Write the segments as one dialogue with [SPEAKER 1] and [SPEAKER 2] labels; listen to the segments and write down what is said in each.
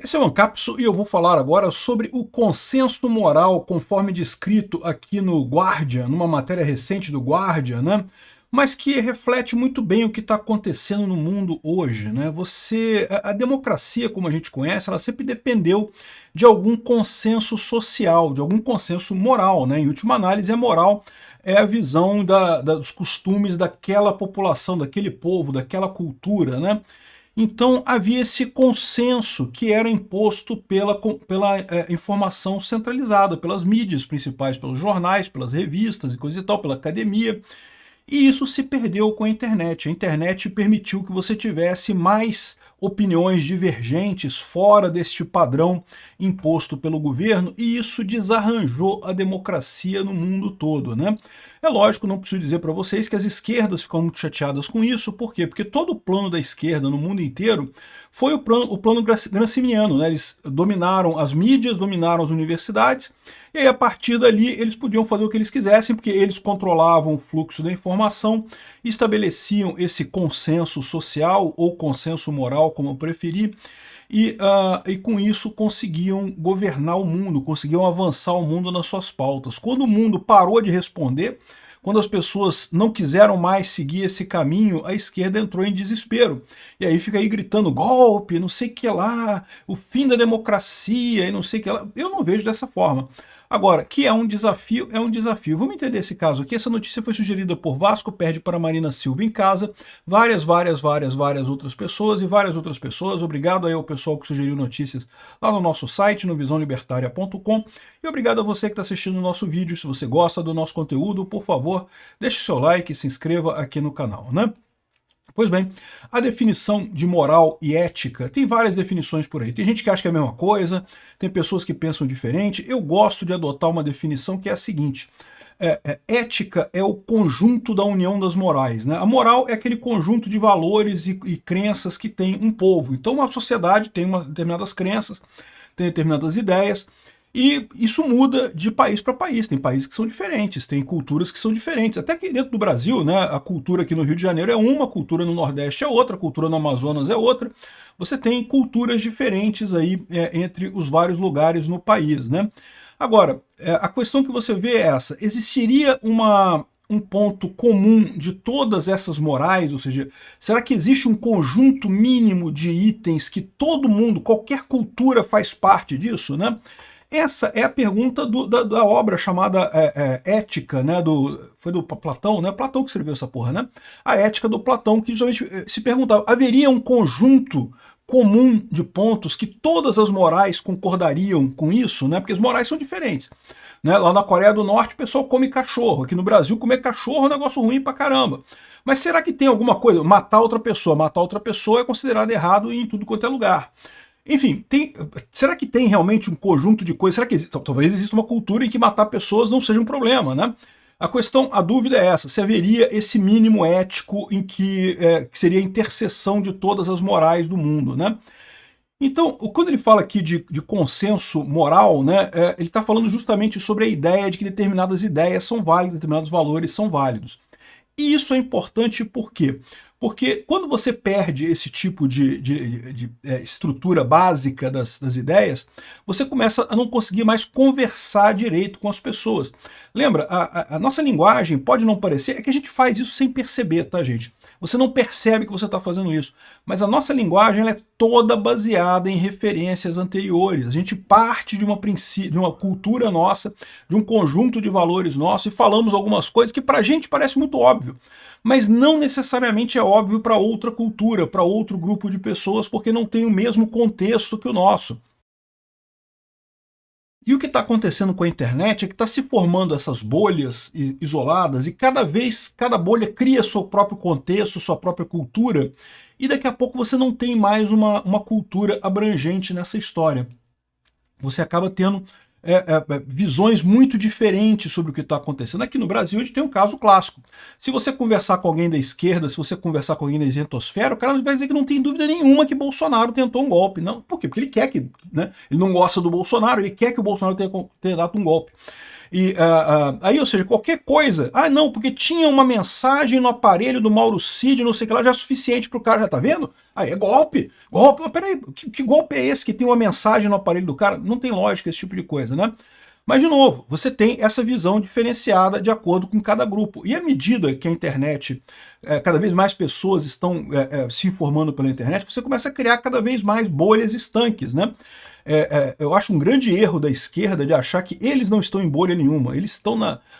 [SPEAKER 1] Esse é o Ancapso e eu vou falar agora sobre o consenso moral, conforme descrito aqui no Guardian, numa matéria recente do Guardian, né? Mas que reflete muito bem o que está acontecendo no mundo hoje, né? A democracia, como a gente conhece, ela sempre dependeu de algum consenso social, de algum consenso moral, né? Em última análise, a moral é a visão dos costumes daquela população, daquele povo, daquela cultura, né? Então havia esse consenso que era imposto pela informação centralizada, pelas mídias principais, pelos jornais, pelas revistas e coisa e tal, pela academia. E isso se perdeu com a internet. A internet permitiu que você tivesse mais opiniões divergentes fora deste padrão imposto pelo governo, e isso desarranjou a democracia no mundo todo, né? É lógico, não preciso dizer para vocês que as esquerdas ficam muito chateadas com isso. Por quê? Porque todo o plano da esquerda no mundo inteiro foi o plano grancimiano, né? Eles dominaram as mídias, dominaram as universidades, e aí a partir dali eles podiam fazer o que eles quisessem, porque eles controlavam o fluxo da informação, estabeleciam esse consenso social ou consenso moral, como eu preferir, e com isso conseguiam governar o mundo, conseguiam avançar o mundo nas suas pautas. Quando o mundo parou de responder, quando as pessoas não quiseram mais seguir esse caminho, a esquerda entrou em desespero. E aí fica aí gritando golpe, não sei o que lá, o fim da democracia e não sei o que lá. Eu não vejo dessa forma. Agora, que é um desafio, é um desafio. Vamos entender esse caso aqui. Essa notícia foi sugerida por Vasco, perde para Marina Silva em casa, várias outras pessoas e várias outras pessoas. Obrigado aí ao pessoal que sugeriu notícias lá no nosso site, no visãolibertaria.com. E obrigado a você que está assistindo o nosso vídeo. Se você gosta do nosso conteúdo, por favor, deixe seu like e se inscreva aqui no canal, né? Pois bem, a definição de moral e ética, tem várias definições por aí. Tem gente que acha que é a mesma coisa, tem pessoas que pensam diferente. Eu gosto de adotar uma definição que é a seguinte: ética é o conjunto da união das morais, né? A moral é aquele conjunto de valores e crenças que tem um povo. Então uma sociedade tem determinadas crenças, tem determinadas ideias, e isso muda de país para país. Tem países que são diferentes, tem culturas que são diferentes. Até que dentro do Brasil, né, a cultura aqui no Rio de Janeiro é uma, a cultura no Nordeste é outra, a cultura no Amazonas é outra. Você tem culturas diferentes aí entre os vários lugares no país, né? Agora, a questão que você vê é essa: existiria um ponto comum de todas essas morais? Ou seja, será que existe um conjunto mínimo de itens que todo mundo, qualquer cultura faz parte disso, né? Essa é a pergunta da obra chamada Ética, né? Foi do Platão, né? Platão que escreveu essa porra, né? A Ética do Platão, que justamente se perguntava: haveria um conjunto comum de pontos que todas as morais concordariam com isso, né? Porque as morais são diferentes, né? Lá na Coreia do Norte o pessoal come cachorro, aqui no Brasil comer cachorro é um negócio ruim pra caramba. Mas será que tem alguma coisa? Matar outra pessoa é considerado errado em tudo quanto é lugar. Enfim, será que tem realmente um conjunto de coisas? Será que talvez exista uma cultura em que matar pessoas não seja um problema, né? A dúvida é essa: se haveria esse mínimo ético em que seria a interseção de todas as morais do mundo, né? Então, quando ele fala aqui de consenso moral, né, ele está falando justamente sobre a ideia de que determinadas ideias são válidas, determinados valores são válidos. E isso é importante por quê? Porque quando você perde esse tipo de estrutura básica das ideias, você começa a não conseguir mais conversar direito com as pessoas. Lembra, a nossa linguagem pode não parecer, é que a gente faz isso sem perceber, tá, gente? Você não percebe que você está fazendo isso, mas a nossa linguagem ela é toda baseada em referências anteriores. A gente parte de uma cultura nossa, de um conjunto de valores nossos, e falamos algumas coisas que pra gente parece muito óbvio, mas não necessariamente é óbvio para outra cultura, para outro grupo de pessoas, porque não tem o mesmo contexto que o nosso. E o que está acontecendo com a internet é que está se formando essas bolhas isoladas, e cada bolha cria seu próprio contexto, sua própria cultura, e daqui a pouco você não tem mais uma cultura abrangente nessa história. Você acaba tendo visões muito diferentes sobre o que está acontecendo. Aqui no Brasil a gente tem um caso clássico. Se você conversar com alguém da esquerda, se você conversar com alguém da isentosfera, o cara vai dizer que não tem dúvida nenhuma que Bolsonaro tentou um golpe. Não, por quê? Porque ele quer que, né, ele não gosta do Bolsonaro, ele quer que o Bolsonaro tenha dado um golpe. E aí, ou seja, qualquer coisa, não, porque tinha uma mensagem no aparelho do Mauro Cid, não sei o que lá, já é suficiente pro cara, já tá vendo? Aí é golpe, golpe, mas peraí, que golpe é esse que tem uma mensagem no aparelho do cara? Não tem lógica esse tipo de coisa, né? Mas, de novo, você tem essa visão diferenciada de acordo com cada grupo. E à medida que a internet, cada vez mais pessoas estão se informando pela internet, você começa a criar cada vez mais bolhas estanques, né? Eu acho um grande erro da esquerda de achar que eles não estão em bolha nenhuma, eles estão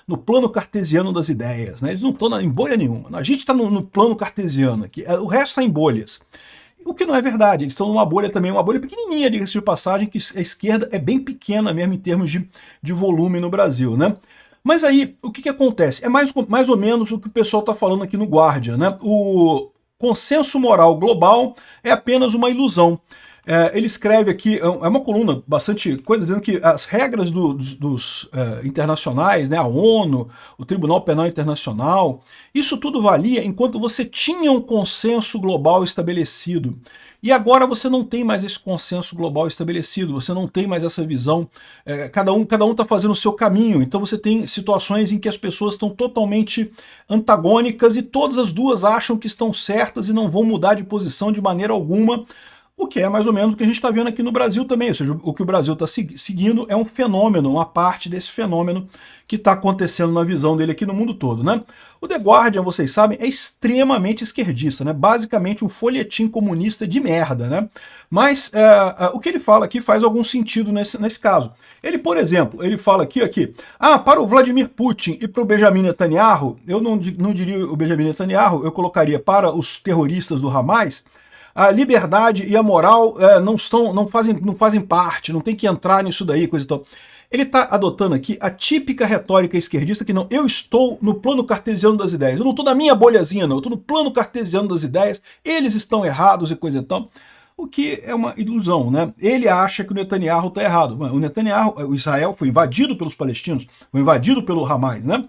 [SPEAKER 1] no plano cartesiano das ideias, né? Eles não estão em bolha nenhuma. A gente está no plano cartesiano aqui, o resto está em bolhas. O que não é verdade, eles estão numa bolha também, uma bolha pequenininha, diga-se de passagem, que a esquerda é bem pequena mesmo em termos de volume no Brasil, né? Mas aí, o que acontece? É mais ou menos o que o pessoal está falando aqui no Guardian, né? O consenso moral global é apenas uma ilusão. Ele escreve aqui, é uma coluna bastante coisa, dizendo que as regras dos internacionais, né, a ONU, o Tribunal Penal Internacional, isso tudo valia enquanto você tinha um consenso global estabelecido. E agora você não tem mais esse consenso global estabelecido, você não tem mais essa visão, cada um está fazendo o seu caminho, então você tem situações em que as pessoas estão totalmente antagônicas e todas as duas acham que estão certas e não vão mudar de posição de maneira alguma, o que é mais ou menos o que a gente está vendo aqui no Brasil também, ou seja, o que o Brasil está seguindo é um fenômeno, uma parte desse fenômeno que está acontecendo na visão dele aqui no mundo todo, né? O The Guardian, vocês sabem, é extremamente esquerdista, né? Basicamente um folhetim comunista de merda, né? Mas o que ele fala aqui faz algum sentido nesse caso. Ele, por exemplo, ele fala aqui, para o Vladimir Putin e para o Benjamin Netanyahu, eu não diria o Benjamin Netanyahu, eu colocaria para os terroristas do Hamas, a liberdade e a moral não fazem parte, não tem que entrar nisso daí, coisa e tal. Ele está adotando aqui a típica retórica esquerdista que não, eu estou no plano cartesiano das ideias, eu não estou na minha bolhazinha não, eu estou no plano cartesiano das ideias, eles estão errados e coisa e tal. O que é uma ilusão, né? Ele acha que o Netanyahu está errado. O Israel foi invadido pelos palestinos, foi invadido pelo Hamas, né?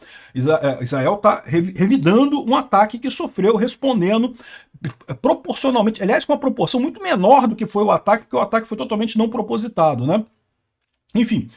[SPEAKER 1] Israel está revidando um ataque que sofreu, respondendo proporcionalmente, aliás, com uma proporção muito menor do que foi o ataque, porque o ataque foi totalmente não propositado, né? Enfim,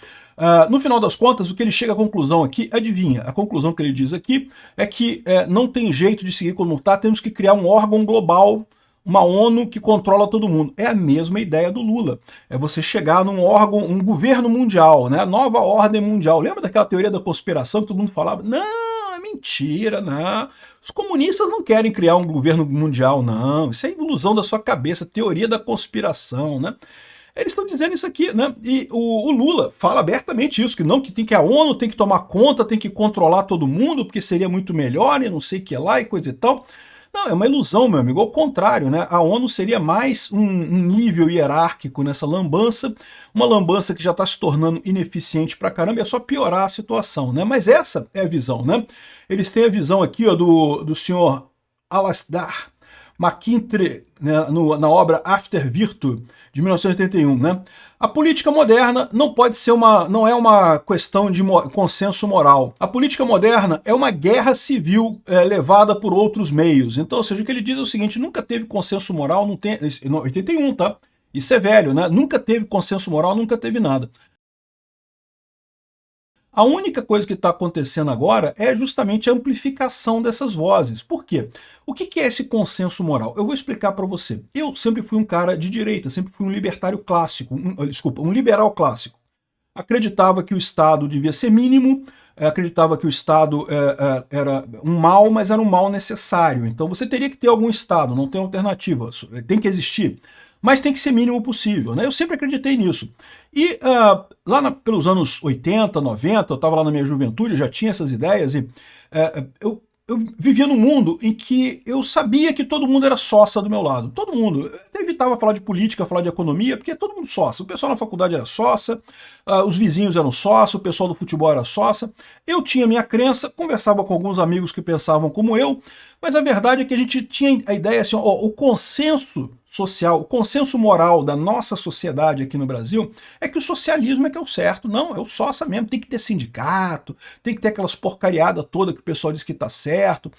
[SPEAKER 1] no final das contas, o que ele chega à conclusão aqui, adivinha, a conclusão que ele diz aqui é que não tem jeito de seguir como está, temos que criar um órgão global, uma ONU que controla todo mundo. É a mesma ideia do Lula. É você chegar num órgão, um governo mundial, né? Nova ordem mundial. Lembra daquela teoria da conspiração que todo mundo falava? Não, é mentira, não. Os comunistas não querem criar um governo mundial, não. Isso é ilusão da sua cabeça, teoria da conspiração, né? Eles estão dizendo isso aqui, né? E o Lula fala abertamente isso, que a ONU tem que tomar conta, tem que controlar todo mundo, porque seria muito melhor, e não sei o que lá, e coisa e tal. Não, é uma ilusão, meu amigo, ao contrário, né? A ONU seria mais um nível hierárquico nessa lambança, uma lambança que já está se tornando ineficiente pra caramba, é só piorar a situação, né? Mas essa é a visão, né? Eles têm a visão aqui, ó, do senhor Alasdair MacIntyre, né, na obra After Virtue, de 1981, né? A política moderna não é uma questão de consenso moral. A política moderna é uma guerra civil levada por outros meios. Então, ou seja, o que ele diz é o seguinte, nunca teve consenso moral, 81, tá? Isso é velho, né? Nunca teve consenso moral, nunca teve nada. A única coisa que está acontecendo agora é justamente a amplificação dessas vozes. Por quê? O que é esse consenso moral? Eu vou explicar para você. Eu sempre fui um cara de direita, sempre fui um libertário clássico, um liberal clássico. Acreditava que o Estado devia ser mínimo, acreditava que o Estado era um mal, mas era um mal necessário. Então você teria que ter algum Estado, não tem alternativa, tem que existir, mas tem que ser mínimo possível, né? Eu sempre acreditei nisso. E pelos anos 80, 90, eu estava lá na minha juventude, já tinha essas ideias, e eu vivia num mundo em que eu sabia que todo mundo era sócia do meu lado. Todo mundo. Eu até evitava falar de política, falar de economia, porque todo mundo sócia. O pessoal na faculdade era sócia, os vizinhos eram sócios, o pessoal do futebol era sócia. Eu tinha minha crença, conversava com alguns amigos que pensavam como eu, mas a verdade é que a gente tinha a ideia assim, o consenso social, o consenso moral da nossa sociedade aqui no Brasil é que o socialismo é que é o certo. Não, é o sócia mesmo, tem que ter sindicato, tem que ter aquelas porcariadas toda que o pessoal diz que está certo.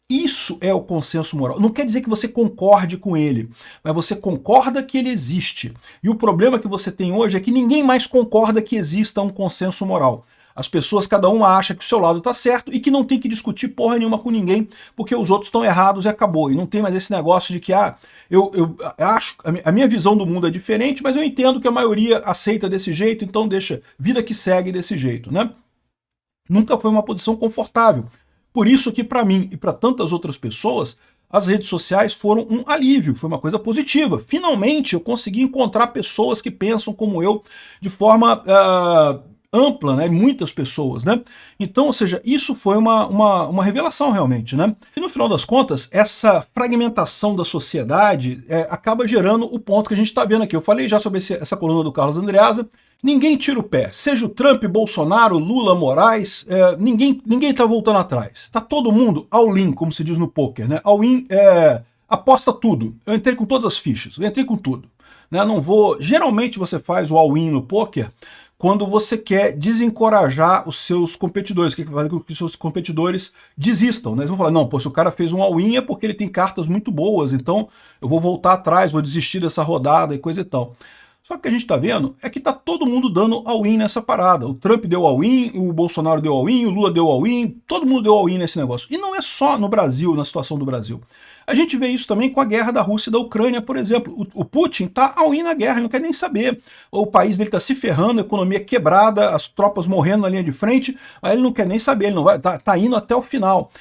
[SPEAKER 1] Isso é o consenso moral. Não quer dizer que você concorde com ele, mas você concorda que ele existe. E o problema que você tem hoje é que ninguém mais concorda que exista um consenso moral. As pessoas, cada uma acha que o seu lado está certo e que não tem que discutir porra nenhuma com ninguém, porque os outros estão errados e acabou. E não tem mais esse negócio de que, eu acho, a minha visão do mundo é diferente, mas eu entendo que a maioria aceita desse jeito, então deixa, vida que segue desse jeito, né? Nunca foi uma posição confortável. Por isso que para mim e para tantas outras pessoas, as redes sociais foram um alívio, foi uma coisa positiva. Finalmente eu consegui encontrar pessoas que pensam como eu de forma ampla, né? Muitas pessoas, né? Então, ou seja, isso foi uma revelação realmente, né? E no final das contas, essa fragmentação da sociedade acaba gerando o ponto que a gente está vendo aqui. Eu falei já sobre essa coluna do Carlos Andreasa. Ninguém tira o pé, seja o Trump, Bolsonaro, Lula, Moraes, ninguém está voltando atrás. Tá todo mundo all-in, como se diz no poker, né? All-in aposta tudo. Eu entrei com todas as fichas, eu entrei com tudo. Né? Não vou. Geralmente você faz o all-in no poker quando você quer desencorajar os seus competidores, que faz com que os seus competidores desistam. Né? Eles vão falar, não, pô, se o cara fez um all-in é porque ele tem cartas muito boas, então eu vou voltar atrás, vou desistir dessa rodada e coisa e tal. Só que o que a gente está vendo é que está todo mundo dando all-in nessa parada. O Trump deu all-in, o Bolsonaro deu all-in, o Lula deu all-in, todo mundo deu all-in nesse negócio. E não é só no Brasil, na situação do Brasil. A gente vê isso também com a guerra da Rússia e da Ucrânia, por exemplo. O Putin está all-in na guerra, ele não quer nem saber. O país dele está se ferrando, a economia quebrada, as tropas morrendo na linha de frente, aí ele não quer nem saber, ele não vai, tá indo até o final.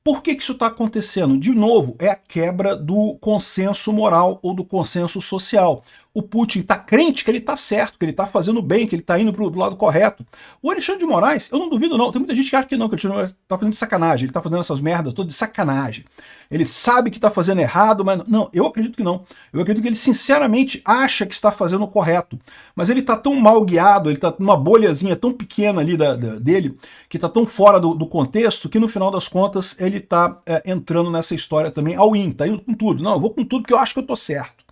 [SPEAKER 1] Por que isso está acontecendo? De novo, é a quebra do consenso moral ou do consenso social. O Putin está crente que ele está certo, que ele está fazendo bem, que ele está indo para o lado correto. O Alexandre de Moraes, eu não duvido não, tem muita gente que acha que não, que ele está fazendo de sacanagem, ele está fazendo essas merdas todas de sacanagem. Ele sabe que está fazendo errado, mas não, eu acredito que não. Eu acredito que ele sinceramente acha que está fazendo o correto. Mas ele está tão mal guiado, ele está numa bolhazinha tão pequena ali dele, que está tão fora do contexto, que no final das contas ele está entrando nessa história também all-in, está indo com tudo. Não, eu vou com tudo porque eu acho que eu estou certo.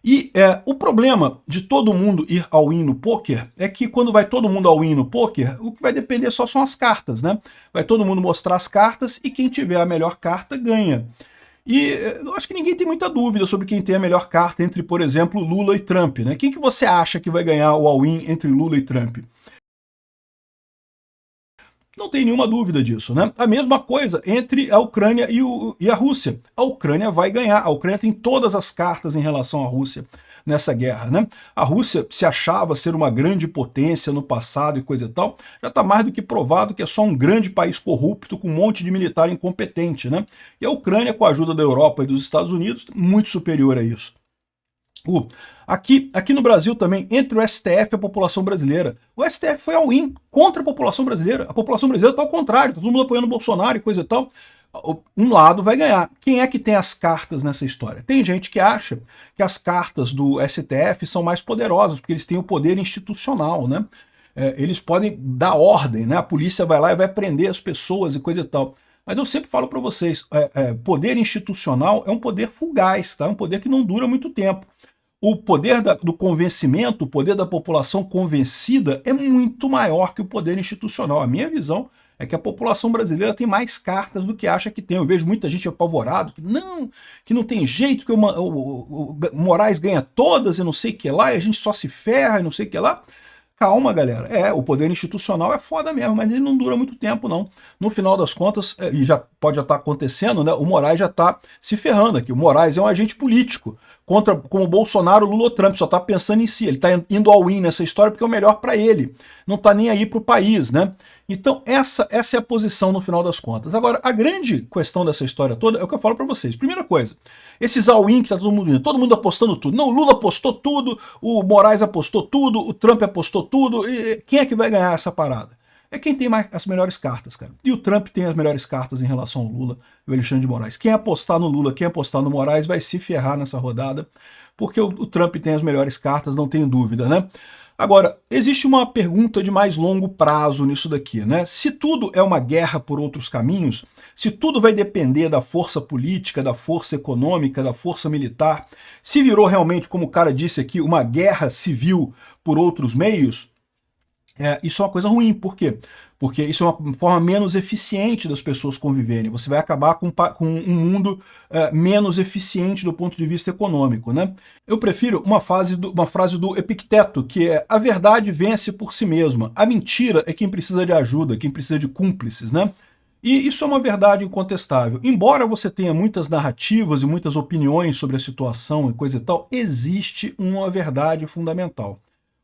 [SPEAKER 1] E o problema de todo mundo ir all-in no poker é que quando vai todo mundo all-in no poker, o que vai depender só são as cartas, né? Vai todo mundo mostrar as cartas e quem tiver a melhor carta ganha. E eu acho que ninguém tem muita dúvida sobre quem tem a melhor carta entre, por exemplo, Lula e Trump, né? Quem que você acha que vai ganhar o all-in entre Lula e Trump? Não tem nenhuma dúvida disso, né? A mesma coisa entre a Ucrânia e a Rússia. A Ucrânia vai ganhar, a Ucrânia tem todas as cartas em relação à Rússia nessa guerra, né? A Rússia se achava ser uma grande potência no passado e coisa e tal, já está mais do que provado que é só um grande país corrupto com um monte de militar incompetente, né? E a Ucrânia, com a ajuda da Europa e dos Estados Unidos, muito superior a isso. Aqui no Brasil também, entre o STF e a população brasileira. O STF foi all-in contra a população brasileira. A população brasileira está ao contrário, está todo mundo apoiando o Bolsonaro e coisa e tal. Um lado vai ganhar. Quem é que tem as cartas nessa história? Tem gente que acha que as cartas do STF são mais poderosas, porque eles têm o poder institucional, né? Eles podem dar ordem, né? A polícia vai lá e vai prender as pessoas e coisa e tal. Mas eu sempre falo para vocês, poder institucional é um poder fugaz, tá? É um poder que não dura muito tempo. O poder do convencimento, o poder da população convencida é muito maior que o poder institucional. A minha visão é que a população brasileira tem mais cartas do que acha que tem. Eu vejo muita gente apavorado, que não tem jeito, que o Moraes ganha todas e não sei o que lá, e a gente só se ferra e não sei o que lá. Calma, galera. O poder institucional é foda mesmo, mas ele não dura muito tempo, não. No final das contas, e já pode estar acontecendo, né? O Moraes já está se ferrando aqui. O Moraes é um agente político, como o Bolsonaro, Lula ou Trump, só está pensando em si. Ele está indo all-in nessa história porque é o melhor para ele. Não está nem aí para o país, né? Então, essa é a posição no final das contas. Agora, a grande questão dessa história toda é o que eu falo para vocês. Primeira coisa, esses all-in que tá todo mundo apostando tudo. Não, o Lula apostou tudo, o Moraes apostou tudo, o Trump apostou tudo. E quem é que vai ganhar essa parada? É quem tem as melhores cartas, cara. E o Trump tem as melhores cartas em relação ao Lula e o Alexandre de Moraes. Quem apostar no Lula, quem apostar no Moraes vai se ferrar nessa rodada, porque o Trump tem as melhores cartas, não tenho dúvida, né? Agora, existe uma pergunta de mais longo prazo nisso daqui, né? Se tudo é uma guerra por outros caminhos, se tudo vai depender da força política, da força econômica, da força militar, se virou realmente, como o cara disse aqui, uma guerra civil por outros meios, Isso é uma coisa ruim. Por quê? Porque isso é uma forma menos eficiente das pessoas conviverem. Você vai acabar com um mundo menos eficiente do ponto de vista econômico, né? Eu prefiro uma frase do Epicteto, que é: a verdade vence por si mesma. A mentira é quem precisa de ajuda, quem precisa de cúmplices, né? E isso é uma verdade incontestável. Embora você tenha muitas narrativas e muitas opiniões sobre a situação e coisa e tal, existe uma verdade fundamental.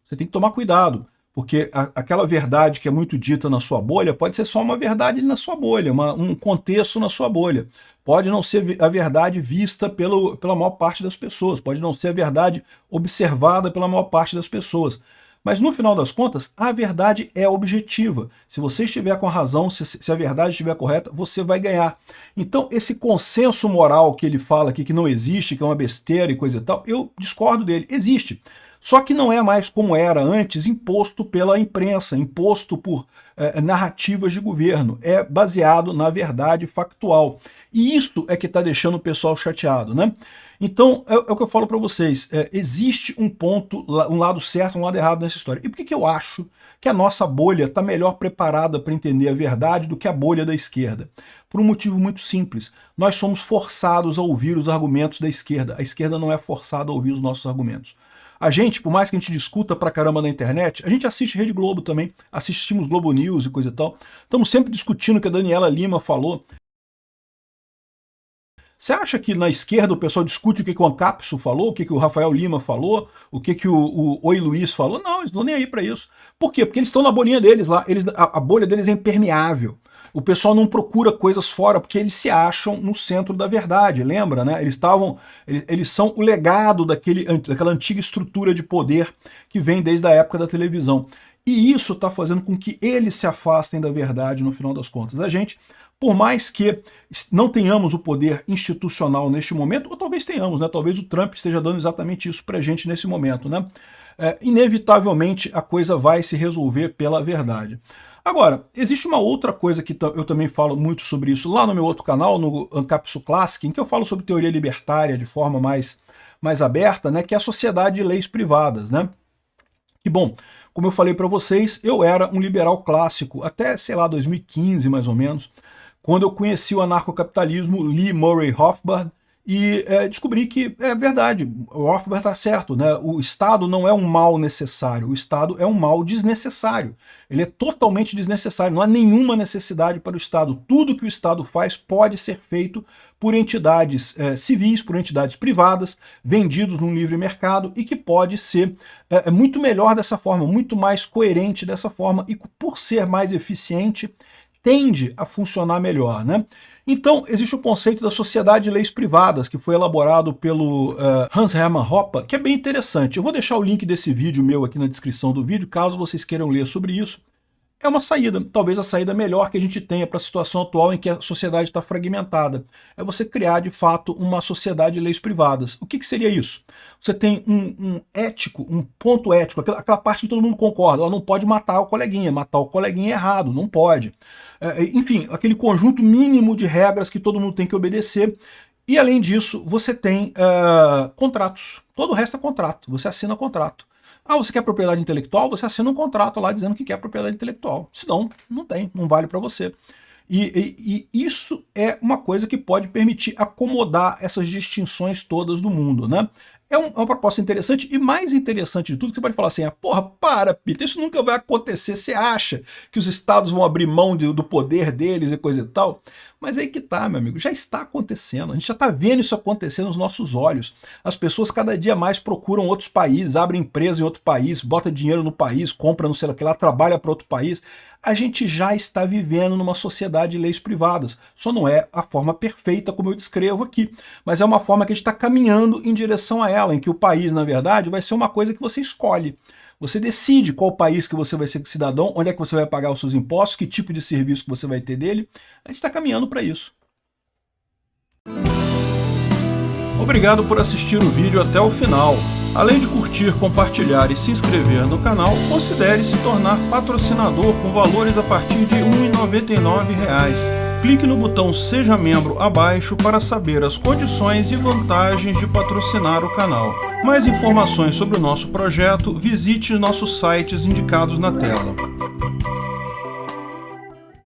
[SPEAKER 1] Você tem que tomar cuidado, porque aquela verdade que é muito dita na sua bolha pode ser só uma verdade na sua bolha, um contexto na sua bolha. Pode não ser a verdade vista pela maior parte das pessoas, pode não ser a verdade observada pela maior parte das pessoas. Mas no final das contas, a verdade é objetiva. Se você estiver com a razão, se a verdade estiver correta, você vai ganhar. Então esse consenso moral que ele fala aqui, que não existe, que é uma besteira e coisa e tal, eu discordo dele. Existe. Só que não é mais como era antes, imposto pela imprensa, imposto por narrativas de governo. É baseado na verdade factual. E isso é que está deixando o pessoal chateado, né? Então, é o que eu falo para vocês, existe um ponto, um lado certo, um lado errado nessa história. E por que eu acho que a nossa bolha está melhor preparada para entender a verdade do que a bolha da esquerda? Por um motivo muito simples. Nós somos forçados a ouvir os argumentos da esquerda. A esquerda não é forçada a ouvir os nossos argumentos. A gente, por mais que a gente discuta pra caramba na internet, a gente assiste Rede Globo também, assistimos Globo News e coisa e tal. Estamos sempre discutindo o que a Daniela Lima falou. Você acha que na esquerda o pessoal discute o que o Ancapso falou, o que o Rafael Lima falou, o que o Oi Luiz falou? Não, eles não estão nem aí para isso. Por quê? Porque eles estão na bolinha deles lá, a bolha deles é impermeável. O pessoal não procura coisas fora porque eles se acham no centro da verdade, lembra, né? Eles são o legado daquela antiga estrutura de poder que vem desde a época da televisão. E isso está fazendo com que eles se afastem da verdade no final das contas. A gente, por mais que não tenhamos o poder institucional neste momento, ou talvez tenhamos, né? Talvez o Trump esteja dando exatamente isso pra gente nesse momento, né? Inevitavelmente a coisa vai se resolver pela verdade. Agora, existe uma outra coisa que eu também falo muito sobre isso lá no meu outro canal, no Ancapso Classic, em que eu falo sobre teoria libertária de forma mais aberta, né? Que é a sociedade de leis privadas, né? Que bom, como eu falei para vocês, eu era um liberal clássico até, sei lá, 2015 mais ou menos, quando eu conheci o anarcocapitalismo Lee Murray Rothbard e descobri que é verdade, o Rothbard está certo, né? O Estado não é um mal necessário, o Estado é um mal desnecessário. Ele é totalmente desnecessário, não há nenhuma necessidade para o Estado. Tudo que o Estado faz pode ser feito por entidades civis, por entidades privadas, vendidos num livre mercado e que pode ser muito melhor dessa forma, muito mais coerente dessa forma e por ser mais eficiente, tende a funcionar melhor, né? Então, existe o conceito da sociedade de leis privadas, que foi elaborado pelo Hans Hermann Hoppe, que é bem interessante. Eu vou deixar o link desse vídeo meu aqui na descrição do vídeo, caso vocês queiram ler sobre isso. É uma saída, talvez a saída melhor que a gente tenha para a situação atual em que a sociedade está fragmentada. É você criar, de fato, uma sociedade de leis privadas. O que seria isso? Você tem um ético, um ponto ético, aquela parte que todo mundo concorda. Ela não pode matar o coleguinha é errado, não pode. Enfim, aquele conjunto mínimo de regras que todo mundo tem que obedecer. E, além disso, você tem contratos. Todo o resto é contrato, você assina contrato. Ah, você quer propriedade intelectual? Você assina um contrato lá dizendo que quer propriedade intelectual. Senão, não tem, não vale para você. E isso é uma coisa que pode permitir acomodar essas distinções todas do mundo, né? É uma proposta interessante, e mais interessante de tudo, que você pode falar assim, porra, para, Peter, isso nunca vai acontecer, você acha que os estados vão abrir mão do poder deles e coisa e tal? Mas aí que tá, meu amigo, já está acontecendo, a gente já está vendo isso acontecer nos nossos olhos. As pessoas cada dia mais procuram outros países, abrem empresa em outro país, bota dinheiro no país, compra não sei lá que lá, trabalha para outro país. A gente já está vivendo numa sociedade de leis privadas. Só não é a forma perfeita como eu descrevo aqui, mas é uma forma que a gente está caminhando em direção a ela, em que o país, na verdade, vai ser uma coisa que você escolhe. Você decide qual país que você vai ser cidadão, onde é que você vai pagar os seus impostos, que tipo de serviço que você vai ter dele. A gente está caminhando para isso. Obrigado por assistir o vídeo até o final. Além de curtir, compartilhar e se inscrever no canal, considere se tornar patrocinador com valores a partir de R$ 1,99. Clique no botão Seja Membro abaixo para saber as condições e vantagens de patrocinar o canal. Mais informações sobre o nosso projeto, visite nossos sites indicados na tela.